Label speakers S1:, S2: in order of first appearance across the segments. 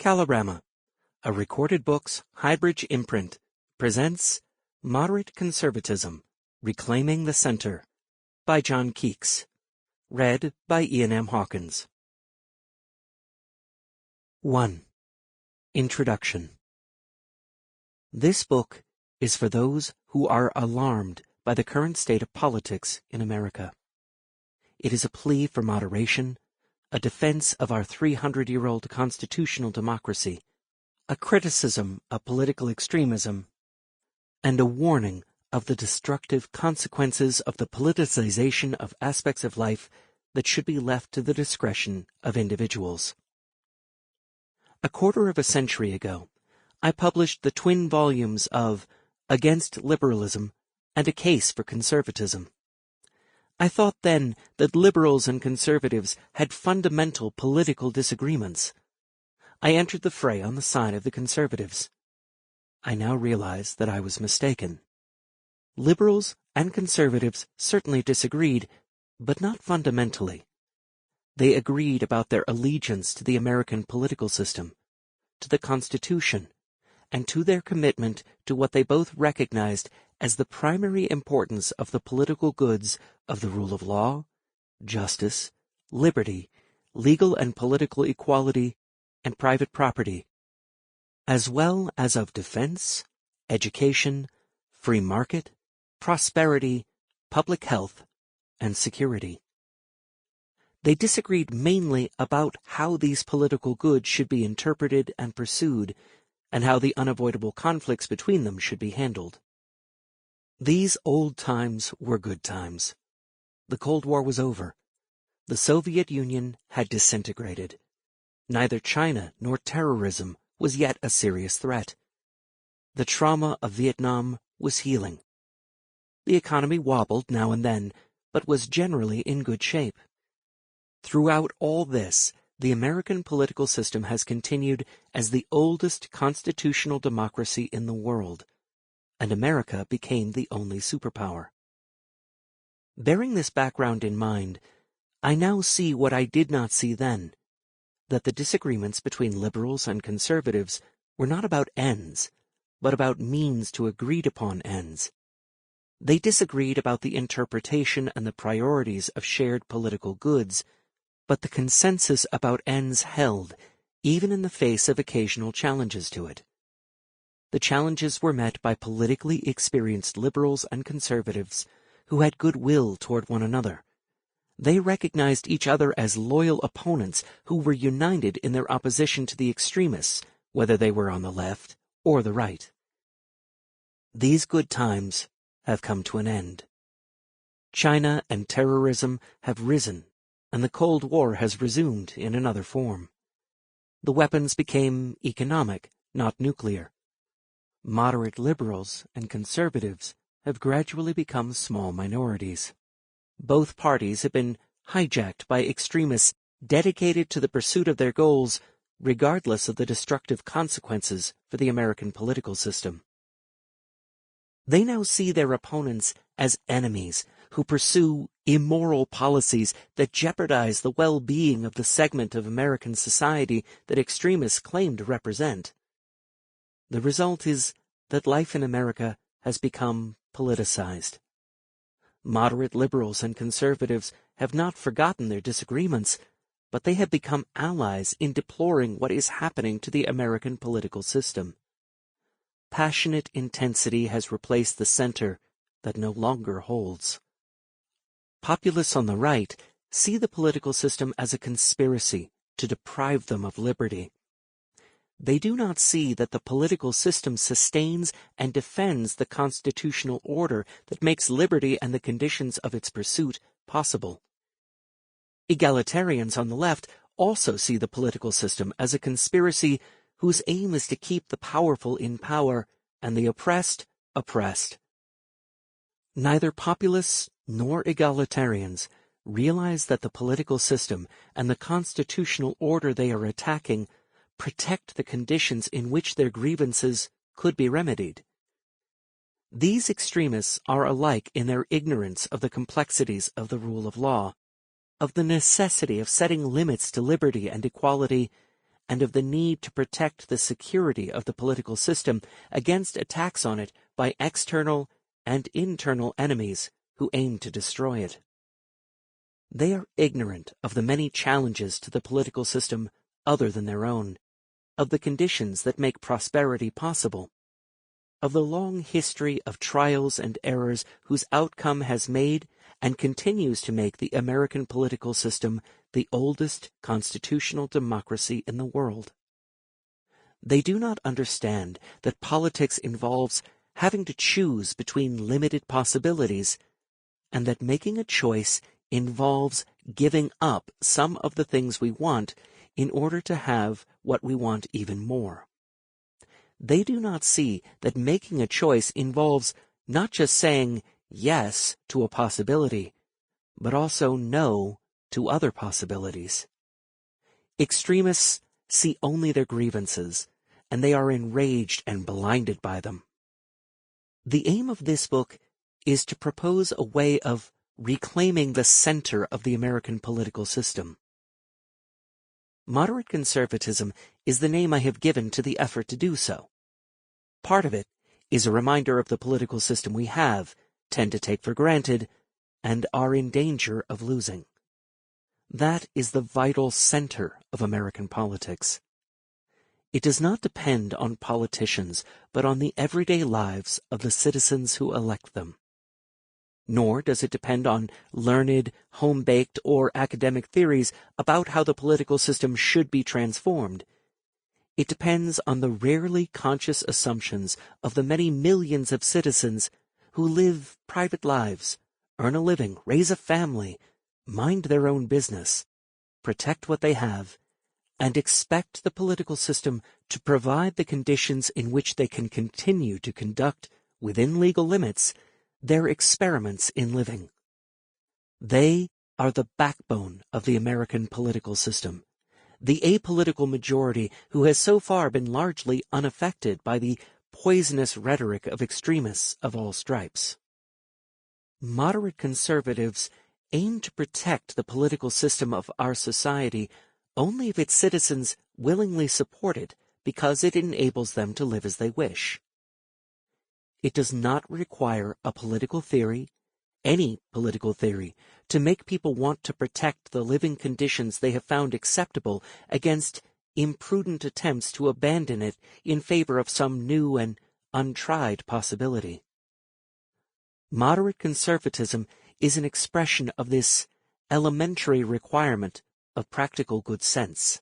S1: Kalorama, a Recorded Books hybrid imprint, presents Moderate Conservatism, Reclaiming the Center, by John Kekes. Read by Ian M. Hawkins. 1. Introduction. This book is for those who are alarmed by the current state of politics in America. It is a plea for moderation, a defense of our 300-year-old constitutional democracy, a criticism of political extremism, and a warning of the destructive consequences of the politicization of aspects of life that should be left to the discretion of individuals. A quarter of a century ago, I published the twin volumes of Against Liberalism and A Case for Conservatism. I thought then that liberals and conservatives had fundamental political disagreements. I entered the fray on the side of the conservatives. I now realize that I was mistaken. Liberals and conservatives certainly disagreed, but not fundamentally. They agreed about their allegiance to the American political system, to the Constitution, and to their commitment to what they both recognized as the primary importance of the political goods of the rule of law, justice, liberty, legal and political equality, and private property, as well as of defense, education, free market, prosperity, public health, and security. They disagreed mainly about how these political goods should be interpreted and pursued, and how the unavoidable conflicts between them should be handled. These old times were good times. The Cold War was over. The Soviet Union had disintegrated. Neither China nor terrorism was yet a serious threat. The trauma of Vietnam was healing. The economy wobbled now and then, but was generally in good shape. Throughout all this, the American political system has continued as the oldest constitutional democracy in the world, and America became the only superpower. Bearing this background in mind, I now see what I did not see then, that the disagreements between liberals and conservatives were not about ends, but about means to agreed-upon ends. They disagreed about the interpretation and the priorities of shared political goods, but the consensus about ends held, even in the face of occasional challenges to it. The challenges were met by politically experienced liberals and conservatives who had goodwill toward one another. They recognized each other as loyal opponents who were united in their opposition to the extremists, whether they were on the left or the right. These good times have come to an end. China and terrorism have risen, and the Cold War has resumed in another form. The weapons became economic, not nuclear. Moderate liberals and conservatives have gradually become small minorities. Both parties have been hijacked by extremists dedicated to the pursuit of their goals, regardless of the destructive consequences for the American political system. They now see their opponents as enemies who pursue immoral policies that jeopardize the well-being of the segment of American society that extremists claim to represent. The result is that life in America has become politicized. Moderate liberals and conservatives have not forgotten their disagreements, but they have become allies in deploring what is happening to the American political system. Passionate intensity has replaced the center that no longer holds. Populists on the right see the political system as a conspiracy to deprive them of liberty. They do not see that the political system sustains and defends the constitutional order that makes liberty and the conditions of its pursuit possible. Egalitarians on the left also see the political system as a conspiracy whose aim is to keep the powerful in power and the oppressed oppressed. Neither populists nor egalitarians realize that the political system and the constitutional order they are attacking protect the conditions in which their grievances could be remedied. These extremists are alike in their ignorance of the complexities of the rule of law, of the necessity of setting limits to liberty and equality, and of the need to protect the security of the political system against attacks on it by external and internal enemies who aim to destroy it. They are ignorant of the many challenges to the political system other than their own, of the conditions that make prosperity possible, of the long history of trials and errors whose outcome has made and continues to make the American political system the oldest constitutional democracy in the world. They do not understand that politics involves having to choose between limited possibilities, and that making a choice involves giving up some of the things we want in order to have what we want even more. They do not see that making a choice involves not just saying yes to a possibility, but also no to other possibilities. Extremists see only their grievances, and they are enraged and blinded by them. The aim of this book is to propose a way of reclaiming the center of the American political system. Moderate conservatism is the name I have given to the effort to do so. Part of it is a reminder of the political system we have, tend to take for granted, and are in danger of losing. That is the vital center of American politics. It does not depend on politicians, but on the everyday lives of the citizens who elect them. Nor does it depend on learned, home-baked, or academic theories about how the political system should be transformed. It depends on the rarely conscious assumptions of the many millions of citizens who live private lives, earn a living, raise a family, mind their own business, protect what they have, and expect the political system to provide the conditions in which they can continue to conduct, within legal limits, their experiments in living. They are the backbone of the American political system, the apolitical majority who has so far been largely unaffected by the poisonous rhetoric of extremists of all stripes. Moderate conservatives aim to protect the political system of our society only if its citizens willingly support it because it enables them to live as they wish. It does not require a political theory, any political theory, to make people want to protect the living conditions they have found acceptable against imprudent attempts to abandon it in favor of some new and untried possibility. Moderate conservatism is an expression of this elementary requirement of practical good sense.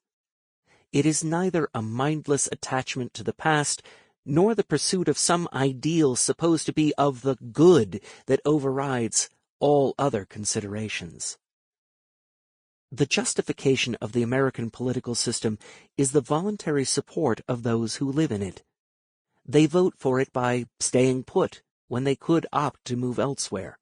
S1: It is neither a mindless attachment to the past, nor the pursuit of some ideal supposed to be of the good that overrides all other considerations. The justification of the American political system is the voluntary support of those who live in it. They vote for it by staying put when they could opt to move elsewhere.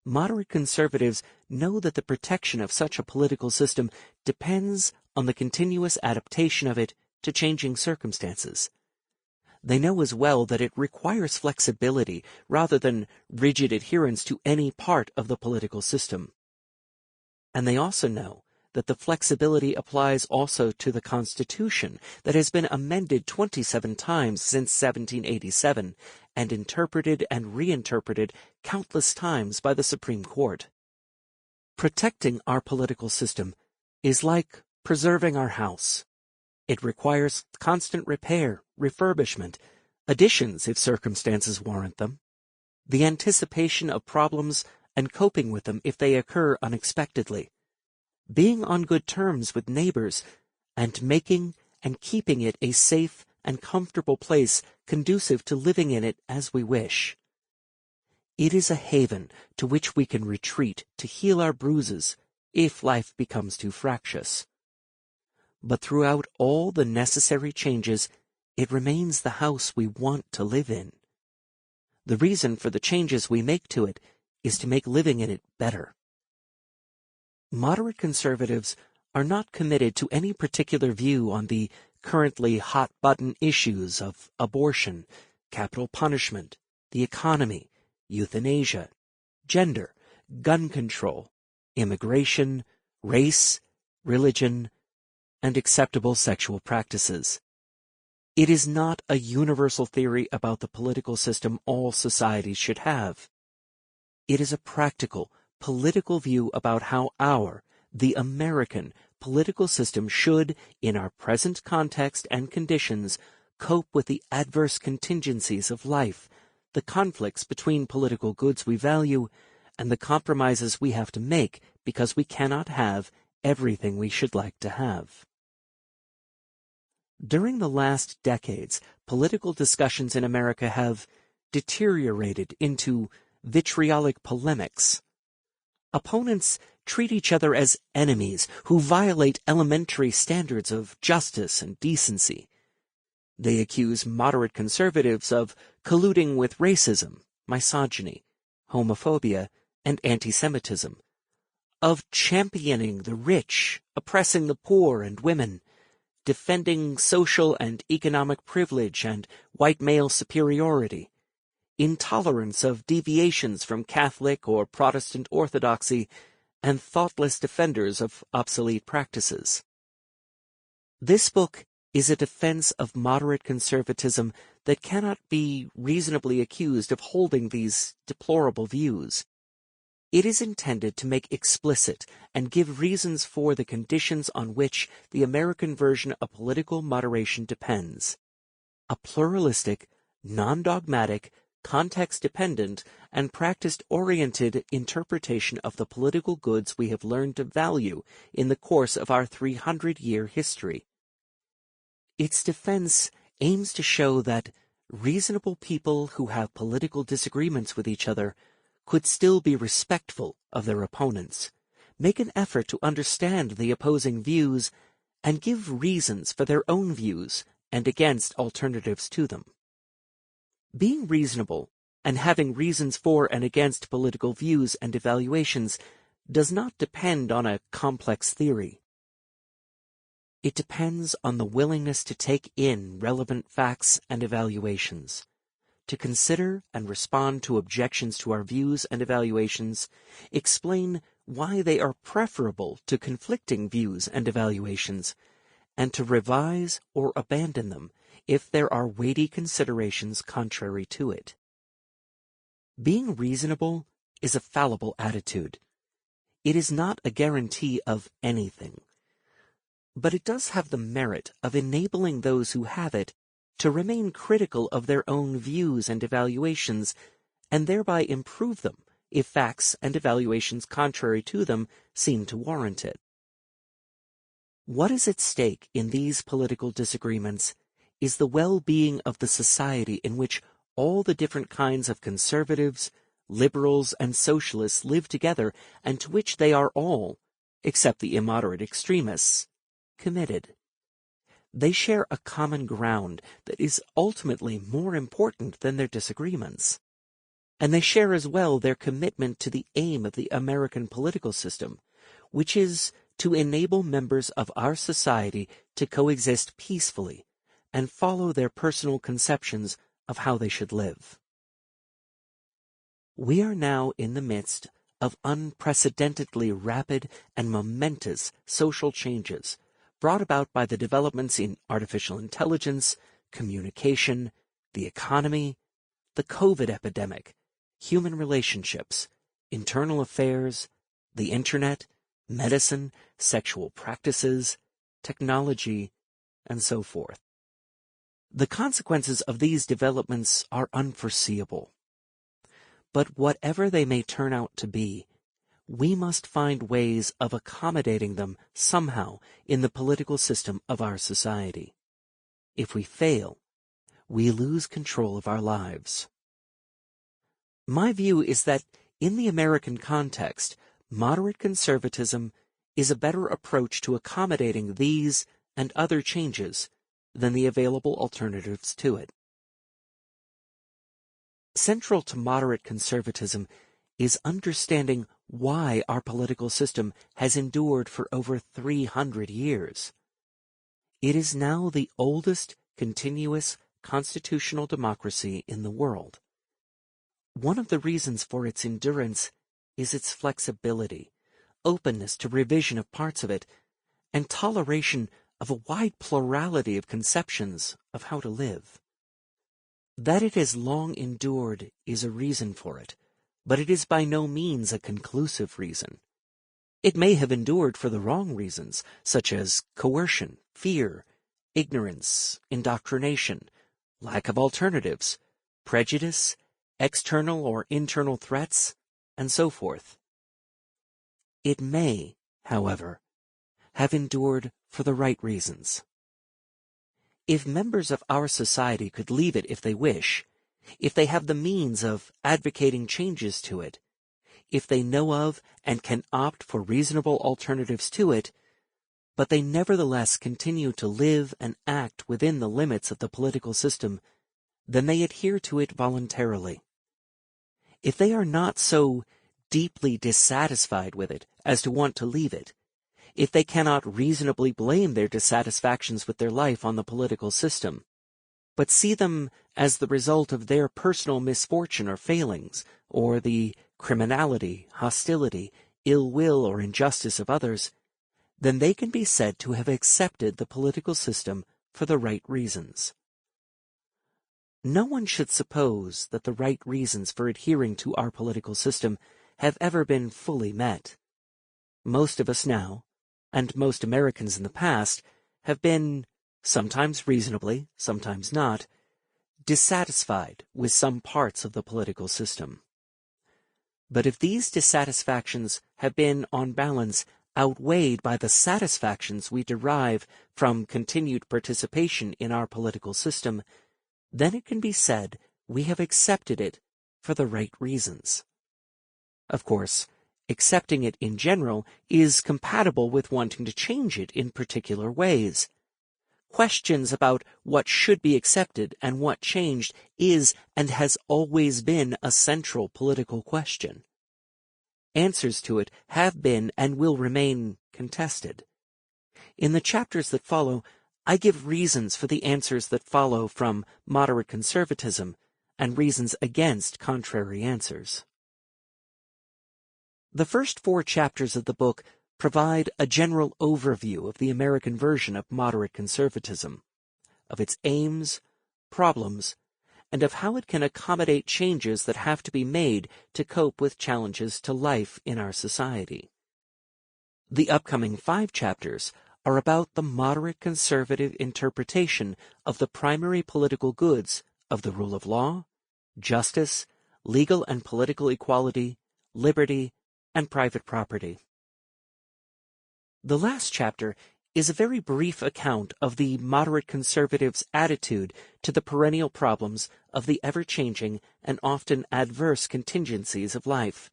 S1: Moderate conservatives know that the protection of such a political system depends on the continuous adaptation of it to changing circumstances. They know as well that it requires flexibility rather than rigid adherence to any part of the political system. And they also know that the flexibility applies also to the Constitution that has been amended 27 times since 1787 and interpreted and reinterpreted countless times by the Supreme Court. Protecting our political system is like preserving our house. It requires constant repair, refurbishment, additions if circumstances warrant them, the anticipation of problems and coping with them if they occur unexpectedly, being on good terms with neighbors, and making and keeping it a safe and comfortable place conducive to living in it as we wish. It is a haven to which we can retreat to heal our bruises if life becomes too fractious. But throughout all the necessary changes, it remains the house we want to live in. The reason for the changes we make to it is to make living in it better. Moderate conservatives are not committed to any particular view on the currently hot-button issues of abortion, capital punishment, the economy, euthanasia, gender, gun control, immigration, race, religion, and acceptable sexual practices. It is not a universal theory about the political system all societies should have. It is a practical, political view about how the American, political system should, in our present context and conditions, cope with the adverse contingencies of life, the conflicts between political goods we value, and the compromises we have to make because we cannot have everything we should like to have. During the last decades, political discussions in America have deteriorated into vitriolic polemics. Opponents treat each other as enemies who violate elementary standards of justice and decency. They accuse moderate conservatives of colluding with racism, misogyny, homophobia, and anti-Semitism, of championing the rich, oppressing the poor and women, defending social and economic privilege and white male superiority, intolerance of deviations from Catholic or Protestant orthodoxy, and thoughtless defenders of obsolete practices. This book is a defense of moderate conservatism that cannot be reasonably accused of holding these deplorable views. It is intended to make explicit and give reasons for the conditions on which the American version of political moderation depends. A pluralistic, non-dogmatic, context-dependent, and practice-oriented interpretation of the political goods we have learned to value in the course of our 300-year history. Its defense aims to show that reasonable people who have political disagreements with each other could still be respectful of their opponents, make an effort to understand the opposing views, and give reasons for their own views and against alternatives to them. Being reasonable and having reasons for and against political views and evaluations does not depend on a complex theory. It depends on the willingness to take in relevant facts and evaluations, to consider and respond to objections to our views and evaluations, explain why they are preferable to conflicting views and evaluations, and to revise or abandon them if there are weighty considerations contrary to it. Being reasonable is a fallible attitude. It is not a guarantee of anything, but it does have the merit of enabling those who have it to remain critical of their own views and evaluations, and thereby improve them if facts and evaluations contrary to them seem to warrant it. What is at stake in these political disagreements is the well-being of the society in which all the different kinds of conservatives, liberals, and socialists live together, and to which they are all, except the immoderate extremists, committed. They share a common ground that is ultimately more important than their disagreements. And they share as well their commitment to the aim of the American political system, which is to enable members of our society to coexist peacefully and follow their personal conceptions of how they should live. We are now in the midst of unprecedentedly rapid and momentous social changes brought about by the developments in artificial intelligence, communication, the economy, the COVID epidemic, human relationships, internal affairs, the internet, medicine, sexual practices, technology, and so forth. The consequences of these developments are unforeseeable. But whatever they may turn out to be, we must find ways of accommodating them somehow in the political system of our society. If we fail, we lose control of our lives. My view is that in the American context, moderate conservatism is a better approach to accommodating these and other changes than the available alternatives to it. Central to moderate conservatism is understanding why our political system has endured for over 300 years. It is now the oldest continuous constitutional democracy in the world. One of the reasons for its endurance is its flexibility, openness to revision of parts of it, and toleration of a wide plurality of conceptions of how to live. That it has long endured is a reason for it, but it is by no means a conclusive reason. It may have endured for the wrong reasons, such as coercion, fear, ignorance, indoctrination, lack of alternatives, prejudice, external or internal threats, and so forth. It may, however, have endured for the right reasons. If members of our society could leave it if they wish, if they have the means of advocating changes to it, if they know of and can opt for reasonable alternatives to it, but they nevertheless continue to live and act within the limits of the political system, then they adhere to it voluntarily. If they are not so deeply dissatisfied with it as to want to leave it, if they cannot reasonably blame their dissatisfactions with their life on the political system, but see them as the result of their personal misfortune or failings, or the criminality, hostility, ill will, or injustice of others, then they can be said to have accepted the political system for the right reasons. No one should suppose that the right reasons for adhering to our political system have ever been fully met. Most of us now, and most Americans in the past, have been, sometimes reasonably, sometimes not, dissatisfied with some parts of the political system. But if these dissatisfactions have been, on balance, outweighed by the satisfactions we derive from continued participation in our political system, then it can be said we have accepted it for the right reasons. Of course, accepting it in general is compatible with wanting to change it in particular ways. Questions about what should be accepted and what changed is and has always been a central political question. Answers to it have been and will remain contested. In the chapters that follow, I give reasons for the answers that follow from Moderate Conservatism and reasons against contrary answers. The first 4 chapters of the book provide a general overview of the American version of moderate conservatism, of its aims, problems, and of how it can accommodate changes that have to be made to cope with challenges to life in our society. The upcoming 5 chapters are about the moderate conservative interpretation of the primary political goods of the rule of law, justice, legal and political equality, liberty, and private property. The last chapter is a very brief account of the moderate conservatives' attitude to the perennial problems of the ever-changing and often adverse contingencies of life,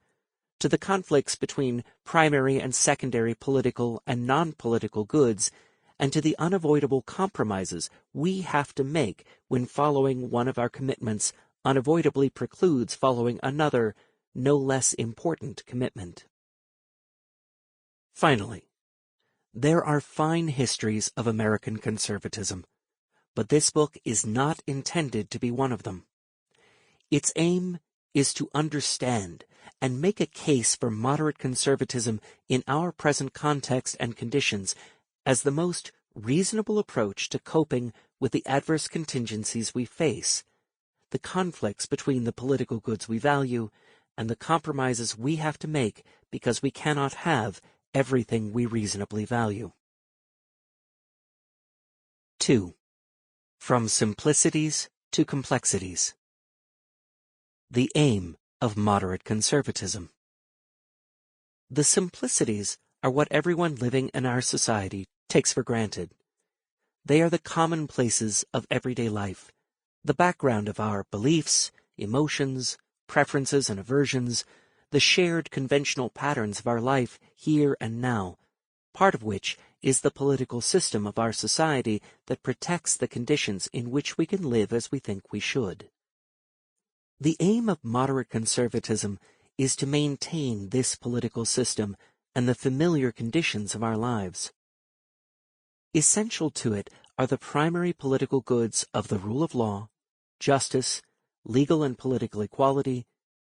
S1: to the conflicts between primary and secondary political and non-political goods, and to the unavoidable compromises we have to make when following one of our commitments unavoidably precludes following another, no less important commitment. Finally, there are fine histories of American conservatism, but this book is not intended to be one of them. Its aim is to understand and make a case for moderate conservatism in our present context and conditions as the most reasonable approach to coping with the adverse contingencies we face, the conflicts between the political goods we value, and the compromises we have to make because we cannot have everything we reasonably value. 2. From Simplicities to Complexities. The aim of moderate conservatism. The simplicities are what everyone living in our society takes for granted. They are the commonplaces of everyday life, the background of our beliefs, emotions, preferences and aversions, the shared conventional patterns of our life here and now, part of which is the political system of our society that protects the conditions in which we can live as we think we should. The aim of moderate conservatism is to maintain this political system and the familiar conditions of our lives. Essential to it are the primary political goods of the rule of law, justice, legal and political equality,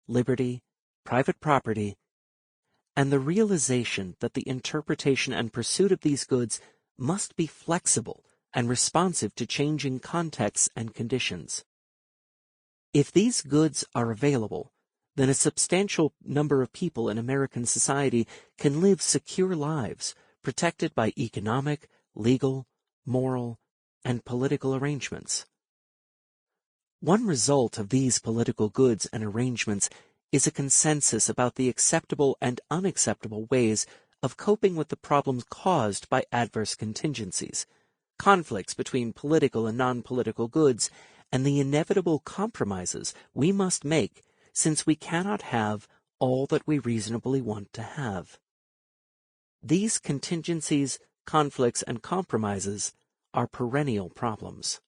S1: liberty, private property, and the realization that the interpretation and pursuit of these goods must be flexible and responsive to changing contexts and conditions. If these goods are available, then a substantial number of people in American society can live secure lives protected by economic, legal, moral, and political arrangements. One result of these political goods and arrangements is a consensus about the acceptable and unacceptable ways of coping with the problems caused by adverse contingencies, conflicts between political and non-political goods, and the inevitable compromises we must make since we cannot have all that we reasonably want to have. These contingencies, conflicts, and compromises are perennial problems.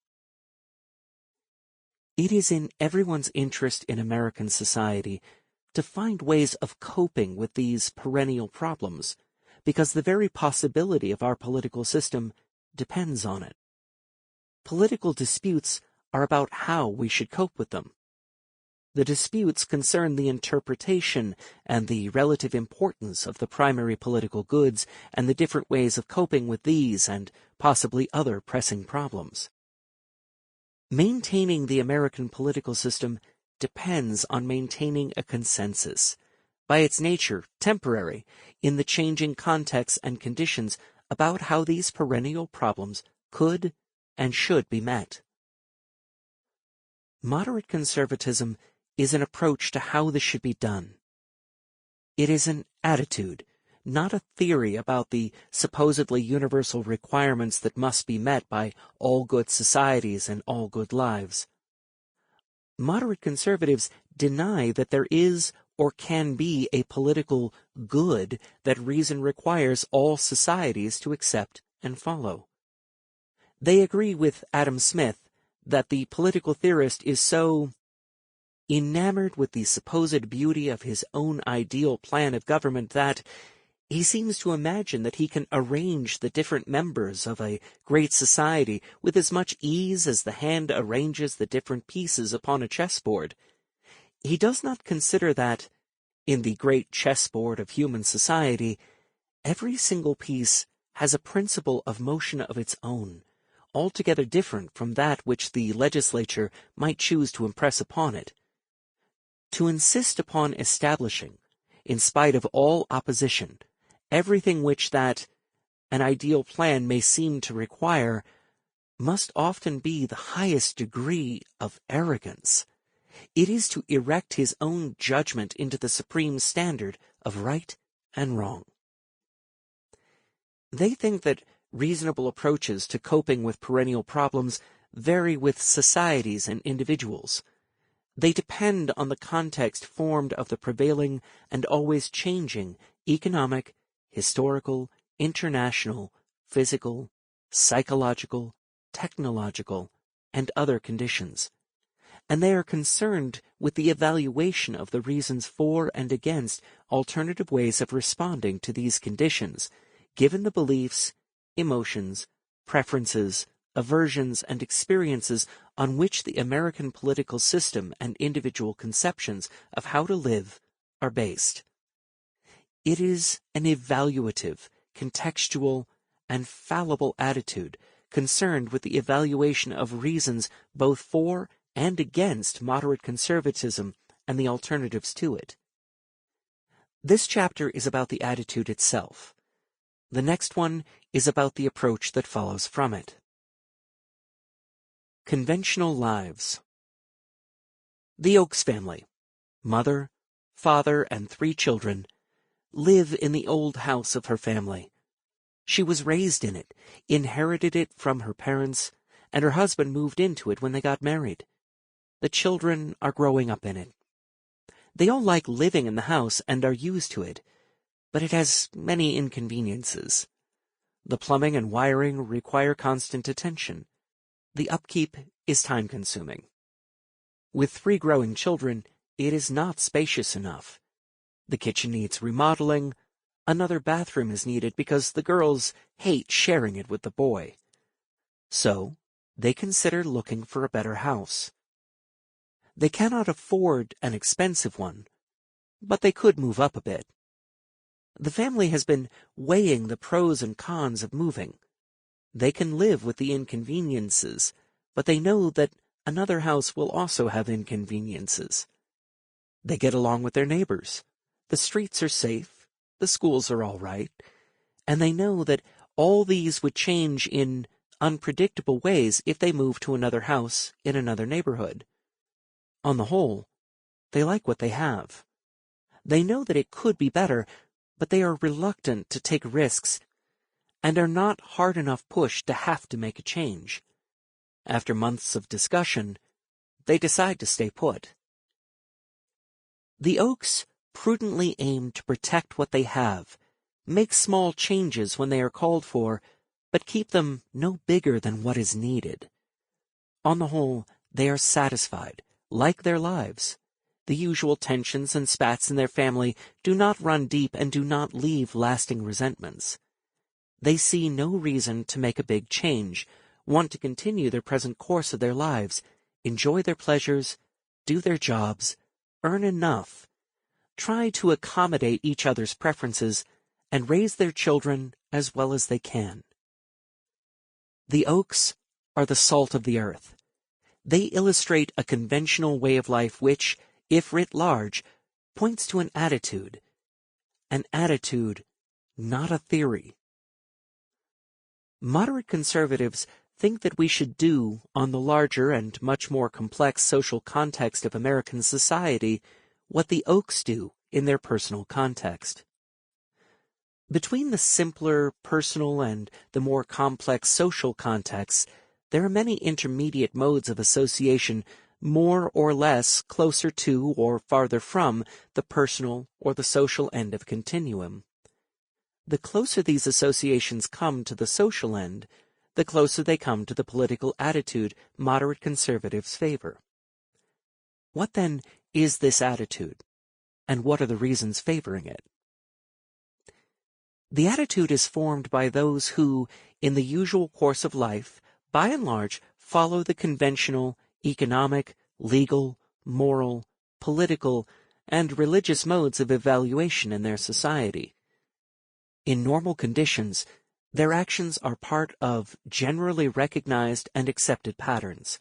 S1: It is in everyone's interest in American society to find ways of coping with these perennial problems, because the very possibility of our political system depends on it. Political disputes are about how we should cope with them. The disputes concern the interpretation and the relative importance of the primary political goods and the different ways of coping with these and possibly other pressing problems. Maintaining the American political system depends on maintaining a consensus, by its nature temporary, in the changing contexts and conditions about how these perennial problems could and should be met. Moderate conservatism is an approach to how this should be done. It is an attitude, not a theory about the supposedly universal requirements that must be met by all good societies and all good lives. Moderate conservatives deny that there is or can be a political good that reason requires all societies to accept and follow. They agree with Adam Smith that the political theorist is so enamored with the supposed beauty of his own ideal plan of government that he seems to imagine that he can arrange the different members of a great society with as much ease as the hand arranges the different pieces upon a chessboard. He does not consider that, in the great chessboard of human society, every single piece has a principle of motion of its own, altogether different from that which the legislature might choose to impress upon it. To insist upon establishing, in spite of all opposition, everything which an ideal plan may seem to require, must often be the highest degree of arrogance. It is to erect his own judgment into the supreme standard of right and wrong. They think that reasonable approaches to coping with perennial problems vary with societies and individuals. They depend on the context formed of the prevailing and always changing economic, historical, international, physical, psychological, technological, and other conditions, and they are concerned with the evaluation of the reasons for and against alternative ways of responding to these conditions, given the beliefs, emotions, preferences, aversions, and experiences on which the American political system and individual conceptions of how to live are based. It is an evaluative, contextual, and fallible attitude concerned with the evaluation of reasons both for and against moderate conservatism and the alternatives to it. This chapter is about the attitude itself. The next one is about the approach that follows from it. Conventional lives. The Oakes family, mother, father, and 3 children, live in the old house of her family. She was raised in it, inherited it from her parents, and her husband moved into it when they got married. The children are growing up in it. They all like living in the house and are used to it, but it has many inconveniences. The plumbing and wiring require constant attention. The upkeep is time-consuming. With 3 growing children, it is not spacious enough. The kitchen needs remodeling. Another bathroom is needed because the girls hate sharing it with the boy. So, they consider looking for a better house. They cannot afford an expensive one, but they could move up a bit. The family has been weighing the pros and cons of moving. They can live with the inconveniences, but they know that another house will also have inconveniences. They get along with their neighbors. The streets are safe, the schools are all right, and they know that all these would change in unpredictable ways if they moved to another house in another neighborhood. On the whole, they like what they have. They know that it could be better, but they are reluctant to take risks and are not hard enough pushed to have to make a change. After months of discussion, they decide to stay put. The Oaks prudently aim to protect what they have, make small changes when they are called for, but keep them no bigger than what is needed. On the whole, they are satisfied, like their lives. The usual tensions and spats in their family do not run deep and do not leave lasting resentments. They see no reason to make a big change, want to continue their present course of their lives, enjoy their pleasures, do their jobs, earn enough, try to accommodate each other's preferences, and raise their children as well as they can. The Oaks are the salt of the earth. They illustrate a conventional way of life which, if writ large, points to an attitude, not a theory. Moderate conservatives think that we should do, on the larger and much more complex social context of American society, what the Oaks do in their personal context. Between the simpler personal and the more complex social contexts, there are many intermediate modes of association more or less closer to or farther from the personal or the social end of a continuum. The closer these associations come to the social end, the closer they come to the political attitude moderate conservatives favor. What then is this attitude, and what are the reasons favoring it? The attitude is formed by those who, in the usual course of life, by and large, follow the conventional economic, legal, moral, political, and religious modes of evaluation in their society. In normal conditions, their actions are part of generally recognized and accepted patterns,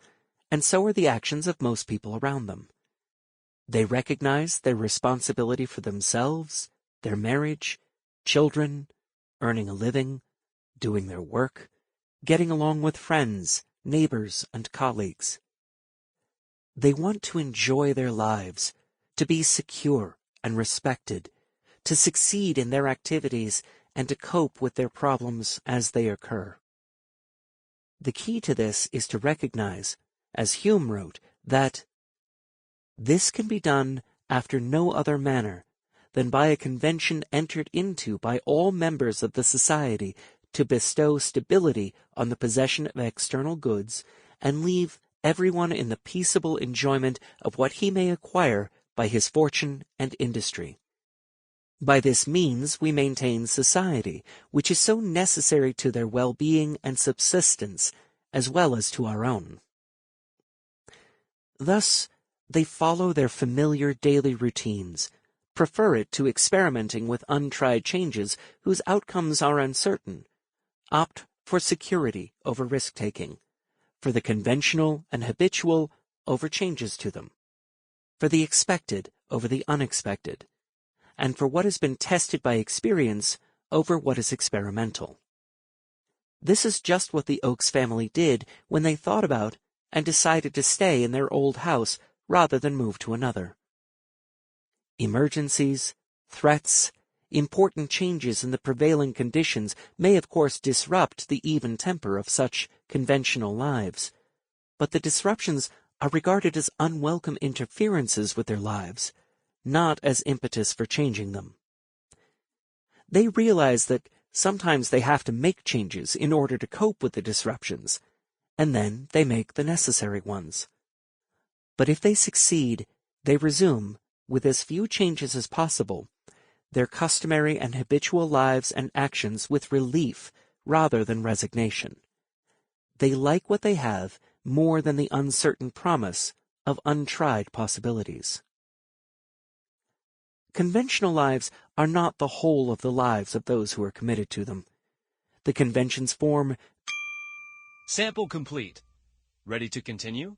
S1: and so are the actions of most people around them. They recognize their responsibility for themselves, their marriage, children, earning a living, doing their work, getting along with friends, neighbors, and colleagues. They want to enjoy their lives, to be secure and respected, to succeed in their activities, and to cope with their problems as they occur. The key to this is to recognize, as Hume wrote, that this can be done after no other manner than by a convention entered into by all members of the society to bestow stability on the possession of external goods and leave everyone in the peaceable enjoyment of what he may acquire by his fortune and industry. By this means we maintain society, which is so necessary to their well-being and subsistence, as well as to our own. Thus, they follow their familiar daily routines, prefer it to experimenting with untried changes whose outcomes are uncertain, opt for security over risk-taking, for the conventional and habitual over changes to them, for the expected over the unexpected, and for what has been tested by experience over what is experimental. This is just what the Oaks family did when they thought about and decided to stay in their old house rather than move to another. Emergencies, threats, important changes in the prevailing conditions may of course disrupt the even temper of such conventional lives, but the disruptions are regarded as unwelcome interferences with their lives, not as impetus for changing them. They realize that sometimes they have to make changes in order to cope with the disruptions, and then they make the necessary ones. But if they succeed, they resume, with as few changes as possible, their customary and habitual lives and actions with relief rather than resignation. They like what they have more than the uncertain promise of untried possibilities. Conventional lives are not the whole of the lives of those who are committed to them. The conventions form
S2: Sample complete. Ready to continue?